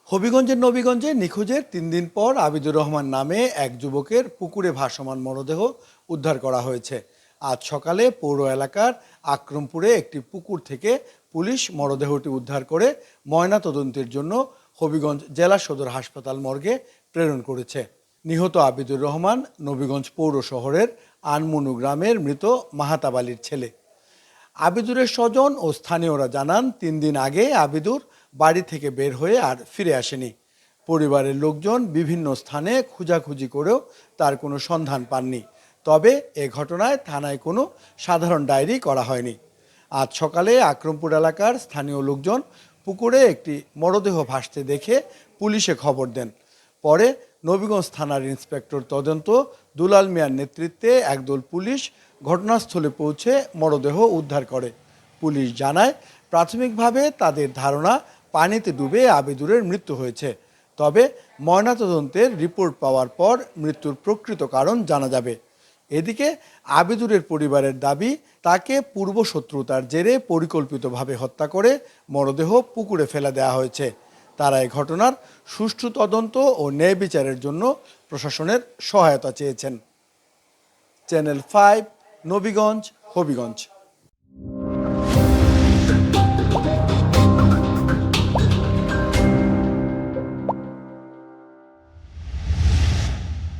হবিগঞ্জের নবীগঞ্জে নিখোঁজের ৩ দিন পর আবিদুর রহমান নামে এক যুবকের পুকুরে ভাসমান মরদেহ উদ্ধার করা হয়েছে। আজ সকালে পৌর এলাকার আকরমপুরে একটি পুকুর থেকে পুলিশ মরদেহটি উদ্ধার করে ময়নাতদন্তের জন্য হবিগঞ্জ জেলা সদর হাসপাতাল মর্গে প্রেরণ করেছে। নিহত আবিদুর রহমান নবীগঞ্জ পৌর শহরের আনমনু গ্রামের মৃত মাহাতাব আলীর ছেলে। আবিদুরের স্বজন ও স্থানীয়রা জানান ৩ দিন আগে আবিদুর বাড়ি থেকে বের হয়ে আর ফিরে আসেনি। পরিবারের লোকজন বিভিন্ন স্থানে খোঁজাখুঁজি করেও তার কোনো সন্ধান পাননি। তবে এ ঘটনায় থানায় কোনো সাধারণ ডায়েরি করা হয়নি। আজ সকালে আকরমপুর এলাকার স্থানীয় লোকজন পুকুরে একটি মরদেহ ভাসতে দেখে পুলিশে খবর দেন। পরে নবীগঞ্জ থানার ইন্সপেক্টর তদন্ত দুলাল মিয়ার নেতৃত্বে একদল পুলিশ ঘটনাস্থলে পৌঁছে মরদেহ উদ্ধার করে। পুলিশ জানায়, প্রাথমিকভাবে তাদের ধারণা পানিতে ডুবে আবিদুরের মৃত্যু হয়েছে। তবে ময়নাতদন্তের রিপোর্ট পাওয়ার পর মৃত্যুর প্রকৃত কারণ জানা যাবে। এদিকে আবিদুরের পরিবারের দাবি, তাকে পূর্বশত্রুতার জেরে পরিকল্পিতভাবে হত্যা করে মরদেহ পুকুরে ফেলে দেওয়া হয়েছে। তারা এই ঘটনার সুষ্ঠু তদন্ত ও ন্যায় বিচারের জন্য প্রশাসনের সহায়তা চেয়েছেন। চ্যানেল 5, নবীগঞ্জ, হবিগঞ্জ।